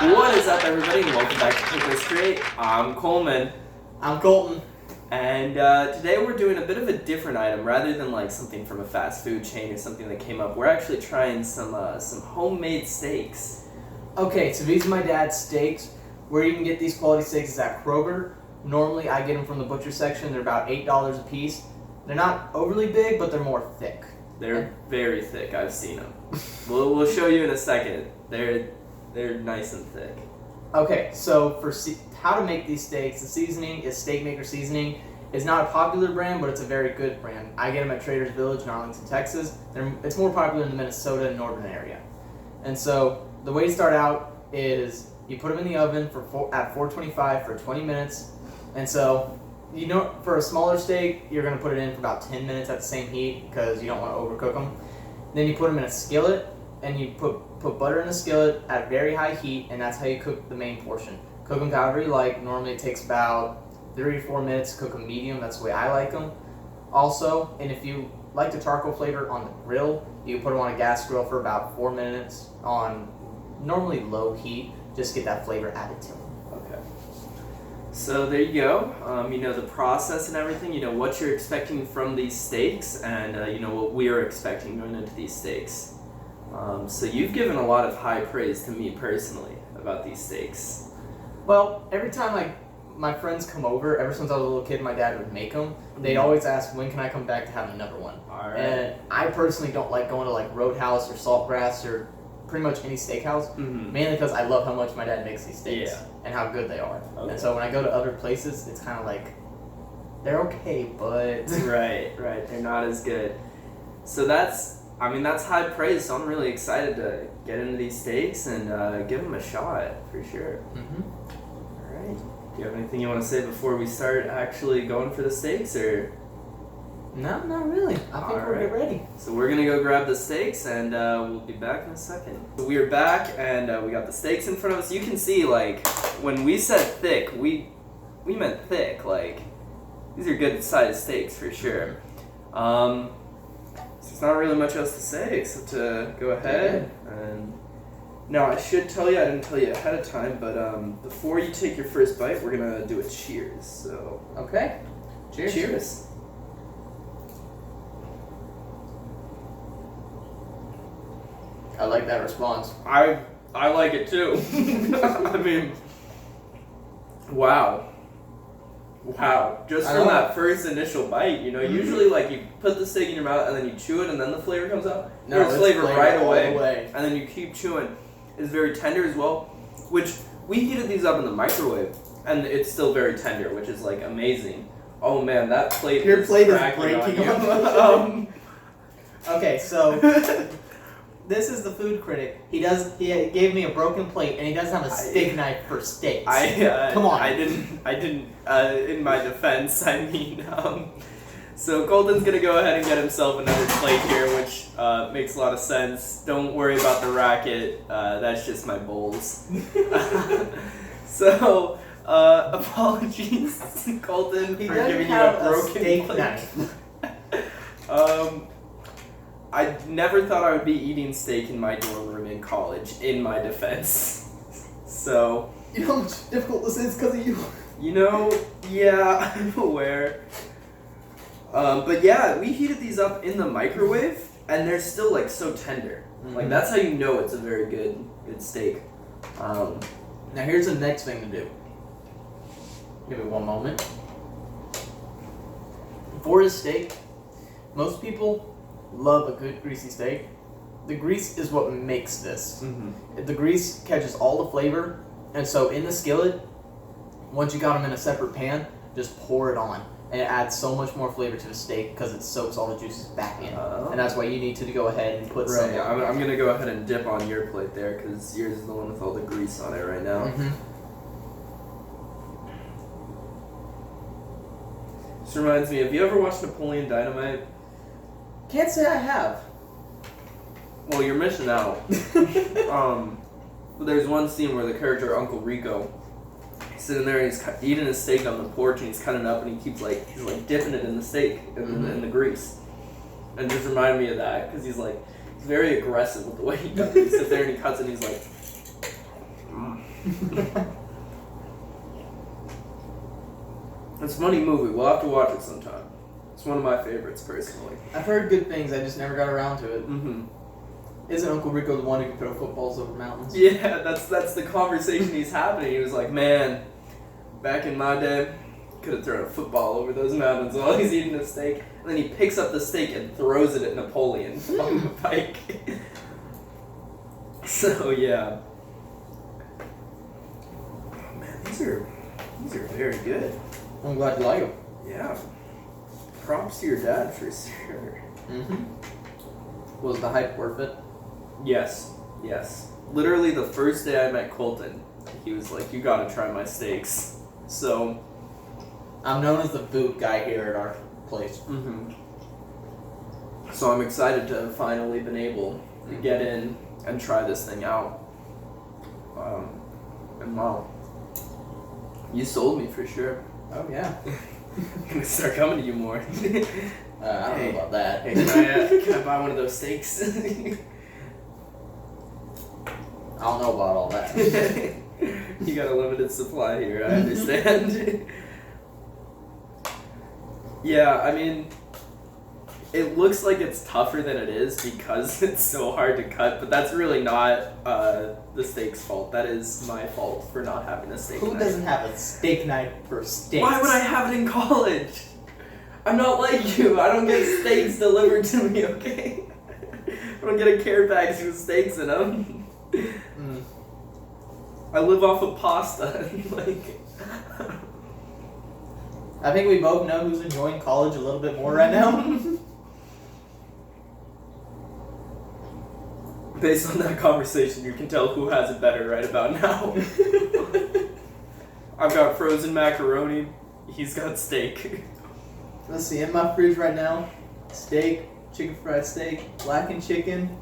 What is up, everybody, and welcome back to Cook Straight. I'm Coleman. I'm Colton. And today we're doing a bit of a different item. Rather than like something from a fast food chain or something that came up, we're actually trying some homemade steaks. Okay, so these are my dad's steaks. Where you can get these quality steaks is at Kroger. Normally I get them from the butcher section. They're about $8 a piece. They're not overly big, but they're more thick. They're very thick. I've seen them. We'll show you in a second. They're nice and thick. Okay, so for how to make these steaks, the seasoning is Steak Maker Seasoning. It's not a popular brand, but it's a very good brand. I get them at Trader's Village in Arlington, Texas. It's more popular in the Minnesota and northern area. And so the way to start out is you put them in the oven at 425 for 20 minutes. And so, for a smaller steak, you're going to put it in for about 10 minutes at the same heat because you don't want to overcook them. Then you put them in a skillet, and you put butter in the skillet at very high heat, and that's how you cook the main portion. Cook them however you like. Normally it takes about 3 or 4 minutes to cook them medium. That's the way I like them. Also, and if you like the charcoal flavor on the grill, you can put them on a gas grill for about 4 minutes on normally low heat. Just get that flavor added to them. Okay. So there you go. You know the process and everything. You know what you're expecting from these steaks, and you know what we are expecting going into these steaks. So you've given a lot of high praise to me personally about these steaks. Well, every time my friends come over, ever since I was a little kid, my dad would make them. They'd always ask, when can I come back to have another one? All right. And I personally don't like going to Roadhouse or Saltgrass or pretty much any steakhouse, mainly because I love how much my dad makes these steaks and how good they are. Okay. And so when I go to other places, it's kind of like, they're okay, but... Right, they're not as good. So that's high praise, so I'm really excited to get into these steaks and give them a shot, for sure. All right. Do you have anything you want to say before we start actually going for the steaks, or...? No, not really. I think we'll get ready. So we're going to go grab the steaks, and we'll be back in a second. So we are back, and we got the steaks in front of us. You can see, when we said thick, we meant thick. These are good-sized steaks, for sure. So there's not really much else to say except to go ahead and... Now, I should tell you, I didn't tell you ahead of time, but before you take your first bite, we're going to do a cheers, so... Okay. Cheers. Cheers. I like that response. I like it too. I mean, wow. Just from that first initial bite, usually you put the steak in your mouth and then you chew it and then the flavor comes out. No, there's flavor right away. away. And then you keep chewing. It's very tender as well, which we heated these up in the microwave and it's still very tender, which is amazing. Oh man, that plate Your plate is cracking breaking on you. Okay, so this is the food critic. He gave me a broken plate, and he doesn't have a steak knife for steaks. Come on. I didn't. In my defense, so Colton's gonna go ahead and get himself another plate here, which makes a lot of sense. Don't worry about the racket. That's just my bowls. So apologies, Colton, for giving you a broken steak plate. Knife. I never thought I would be eating steak in my dorm room in college, in my defense. So... You know how much difficult this is because of you? Yeah, I'm aware. But yeah, we heated these up in the microwave, and they're still, so tender. That's how you know it's a very good steak. Now here's the next thing to do. Give me one moment. For the steak, most people love a good greasy steak. The grease is what makes this. The grease catches all the flavor, and so in the skillet, once you got them in a separate pan, just pour it on, and it adds so much more flavor to the steak because it soaks all the juices back in. And that's why you need to go ahead and put some. Right, I'm going to go ahead and dip on your plate there because yours is the one with all the grease on it right now. This reminds me, have you ever watched Napoleon Dynamite? Can't say I have. Well, you're missing out. There's one scene where the character Uncle Rico is sitting there and he's eating his steak on the porch and he's cutting it up and he keeps he's dipping it in the steak in the grease. And it just reminded me of that because he's very aggressive with the way he does it. He sits there and he cuts it and he's like, It's a funny movie. We'll have to watch it sometime. It's one of my favorites, personally. I've heard good things. I just never got around to it. Mm-hmm. Isn't Uncle Rico the one who can throw footballs over mountains? Yeah, that's the conversation he's having. He was like, man, back in my day, could have thrown a football over those mountains while he's eating a steak. And then he picks up the steak and throws it at Napoleon on the pike. So, yeah. Oh, man, these are very good. I'm glad you like them. Yeah. Props to your dad for sure. Mm-hmm. Was the hype worth it? Yes. Literally the first day I met Colton, he was like, you gotta try my steaks. So... I'm known as the food guy here at our place. Mm-hmm. So I'm excited to have finally been able to get in and try this thing out. And wow. You sold me for sure. Oh, yeah. I'm gonna start coming to you more. I don't know about that. Hey, can I buy one of those steaks? I don't know about all that. You got a limited supply here, I understand. Yeah, I mean, it looks like it's tougher than it is because it's so hard to cut, but that's really not the steak's fault. That is my fault for not having a steak knife. Who doesn't have a steak knife for steaks? Why would I have it in college? I'm not like you. I don't get steaks delivered to me, okay? I don't get a care package with steaks in them. Mm. I live off of pasta. I think we both know who's enjoying college a little bit more right now. Based on that conversation, you can tell who has it better right about now. I've got frozen macaroni. He's got steak. Let's see, in my fridge right now, steak, chicken fried steak, blackened chicken,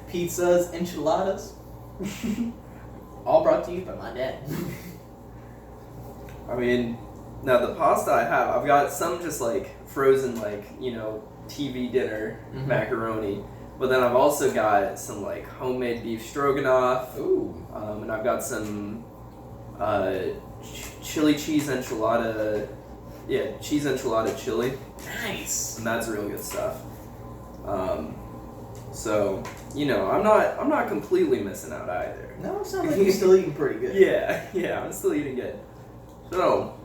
pizzas, enchiladas. All brought to you by my dad. I mean, now the pasta I have, I've got some just like frozen, like, you know, TV dinner macaroni. But then I've also got some like homemade beef stroganoff. Ooh. And I've got some chili cheese enchilada. Yeah, cheese enchilada chili. Nice. And that's real good stuff. So, you know, I'm not completely missing out either. No, it sounds like you're still eating pretty good. Yeah, I'm still eating good. So,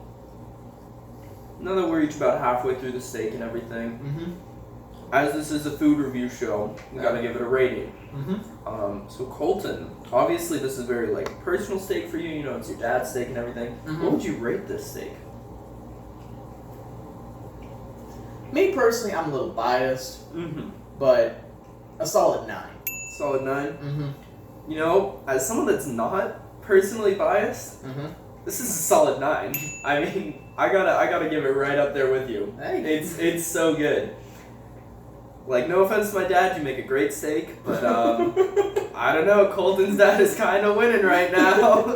now that we're each about halfway through the steak and everything, as this is a food review show, we gotta give it a rating. So Colton, obviously this is very like personal steak for you. You know, it's your dad's steak and everything. What would you rate this steak? Me personally, I'm a little biased, but a solid 9. Solid 9. You know, as someone that's not personally biased, this is a solid 9. I mean, I gotta give it right up there with you. Hey. It's so good. Like, no offense to my dad, you make a great steak, but I don't know, Colton's dad is kind of winning right now.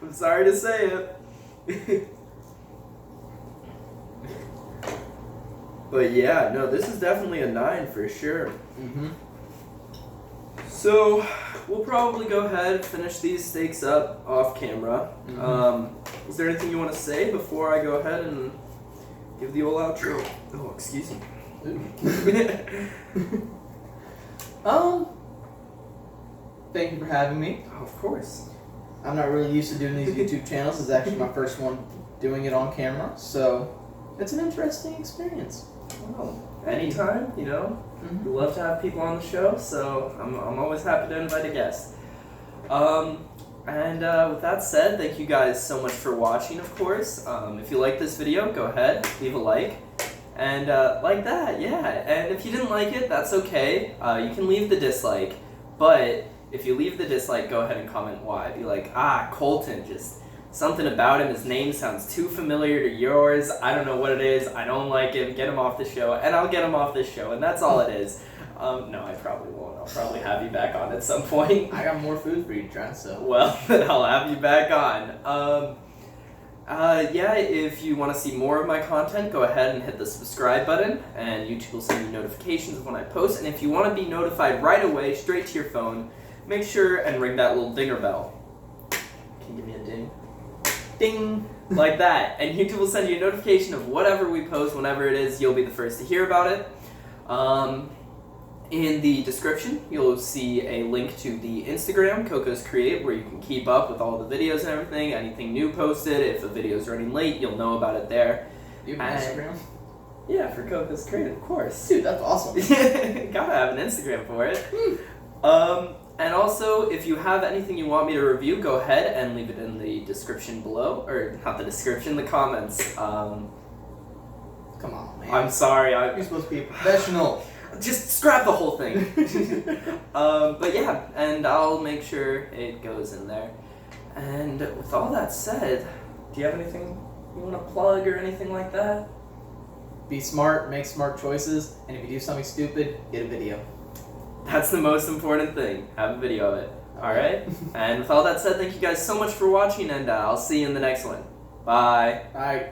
I'm sorry to say it. But yeah, no, this is definitely a 9 for sure. So, we'll probably go ahead and finish these steaks up off camera. Is there anything you want to say before I go ahead and give the old outro? Oh, excuse me. Thank you for having me. Oh, of course. I'm not really used to doing these YouTube channels. It's actually my first one doing it on camera, so it's an interesting experience. Well, anytime, you know. We love to have people on the show, so I'm always happy to invite a guest. And with that said, thank you guys so much for watching, of course. If you like this video, go ahead, leave a like. And like that, yeah. And if you didn't like it, that's okay. You can leave the dislike. But if you leave the dislike, go ahead and comment why. Be like, Colton, just something about him. His name sounds too familiar to yours. I don't know what it is. I don't like him. Get him off the show. And I'll get him off this show. And that's all it is. No, I probably won't. I'll probably have you back on at some point. I got more food for you to try, so. Well, then I'll have you back on. Yeah, if you want to see more of my content, go ahead and hit the subscribe button, and YouTube will send you notifications of when I post. And if you want to be notified right away, straight to your phone, make sure and ring that little dinger bell. ding, like that. And YouTube will send you a notification of whatever we post, whenever it is, you'll be the first to hear about it. In the description, you'll see a link to the Instagram, Coco's Create, where you can keep up with all the videos and everything, anything new posted. If a video's running late, you'll know about it there. You have an Instagram? Yeah, for Coco's Create, of course. Dude, that's awesome. Gotta have an Instagram for it. And also, if you have anything you want me to review, go ahead and leave it in the description below. Or, not the description, the comments. Come on, man. I'm sorry. You're supposed to be a professional. Just scrap the whole thing. But yeah, and I'll make sure it goes in there. And with all that said, do you have anything you want to plug or anything like that? Be smart, make smart choices, and if you do something stupid, get a video. That's the most important thing. Have a video of it. Alright? And with all that said, thank you guys so much for watching, and I'll see you in the next one. Bye. Bye.